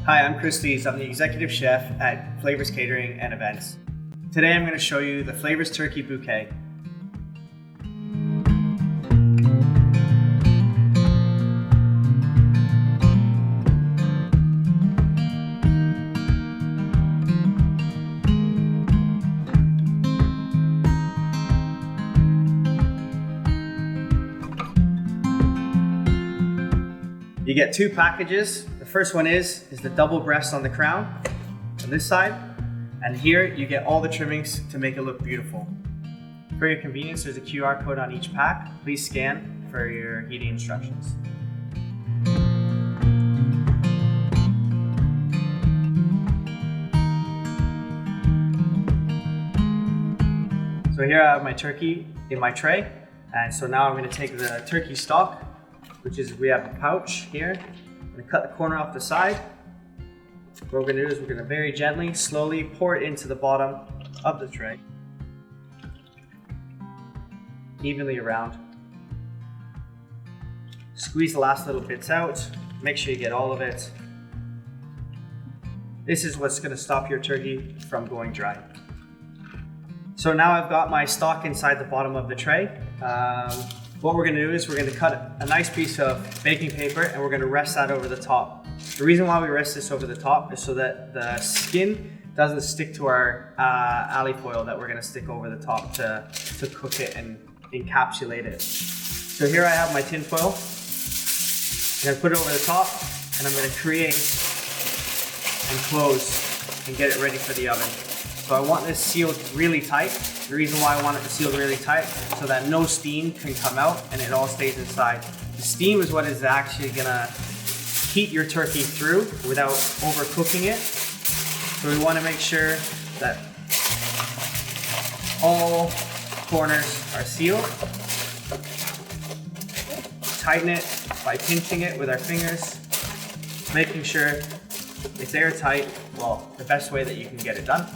Hi, I'm Chris Lees. I'm the Executive Chef at Flavours Catering and Events. Today I'm going to show you the Flavours Turkey Bouquet. You get two packages. The first one is the double breast on the crown on this side, and here you get all the trimmings to make it look beautiful. For your convenience, there's a QR code on each pack. Please scan for your heating instructions. So here I have my turkey in my tray, and so now I'm going to take the turkey stock, which is, we have a pouch here. I'm going to cut the corner off the side. What we're going to do is we're going to very gently, slowly pour it into the bottom of the tray, evenly around. Squeeze the last little bits out. Make sure you get all of it. This is what's going to stop your turkey from going dry. So now I've got my stock inside the bottom of the tray. What we're going to do is we're going to cut a nice piece of baking paper and we're going to rest that over the top. The reason why we rest this over the top is so that the skin doesn't stick to our alloy foil that we're going to stick over the top to cook it and encapsulate it. So here I have my tin foil. I'm going to put it over the top and I'm going to create and close and get it ready for the oven. So I want this sealed really tight. The reason why I want it sealed really tight so that no steam can come out and it all stays inside. The steam is what is actually gonna heat your turkey through without overcooking it. So we want to make sure that all corners are sealed. Tighten it by pinching it with our fingers, making sure it's airtight, well, the best way that you can get it done.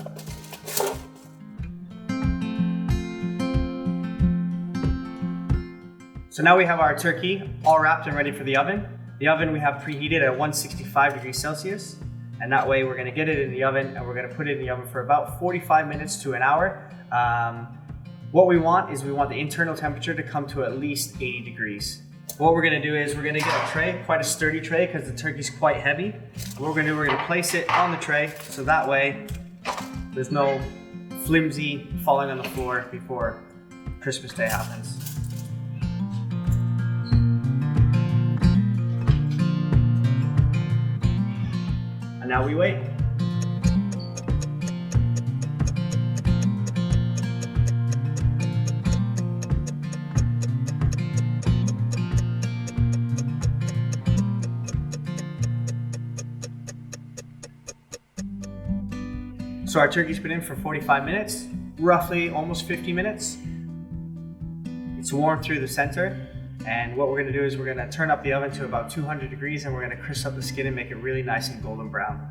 So now we have our turkey all wrapped and ready for the oven. The oven we have preheated at 165 degrees Celsius. And that way we're gonna get it in the oven and we're gonna put it in the oven for about 45 minutes to an hour. What we want is we want the internal temperature to come to at least 80 degrees. What we're gonna do is we're gonna get a tray, quite a sturdy tray because the turkey's quite heavy. What we're gonna do, we're gonna place it on the tray so that way there's no flimsy falling on the floor before Christmas Day happens. And now we wait. So our turkey's been in for 45 minutes, roughly almost 50 minutes. It's warm through the center. And what we're going to do is we're going to turn up the oven to about 200 degrees and we're going to crisp up the skin and make it really nice and golden brown.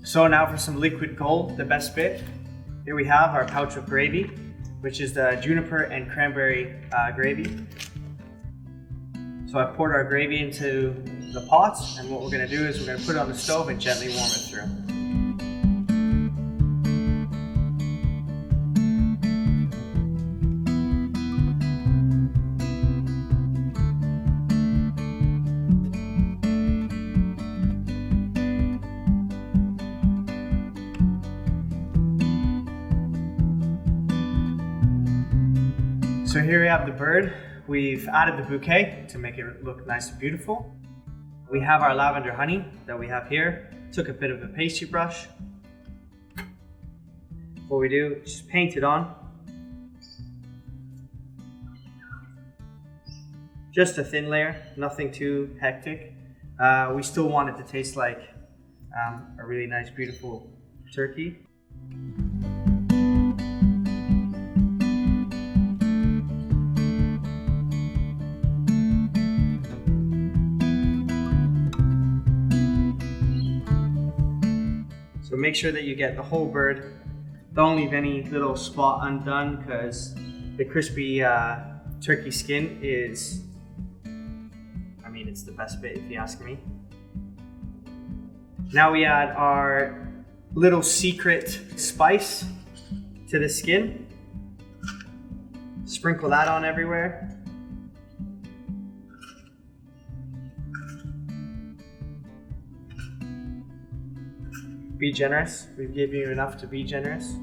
So now for some liquid gold, the best bit. Here we have our pouch of gravy, which is the Juniper and Cranberry gravy. So I poured our gravy into the pot, and what we're going to do is we're going to put it on the stove and gently warm it through. So here we have the bird. We've added the bouquet to make it look nice and beautiful. We have our lavender honey that we have here. Took a bit of a pastry brush. What we do is just paint it on. Just a thin layer, nothing too hectic. We still want it to taste like a really nice, beautiful turkey. So make sure that you get the whole bird. Don't leave any little spot undone because The crispy turkey skin is, I mean, it's the best bit if you ask me. Now we add our little secret spice to the skin. Sprinkle that on everywhere. Be generous. We've given you enough to be generous.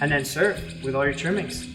And then serve with all your trimmings.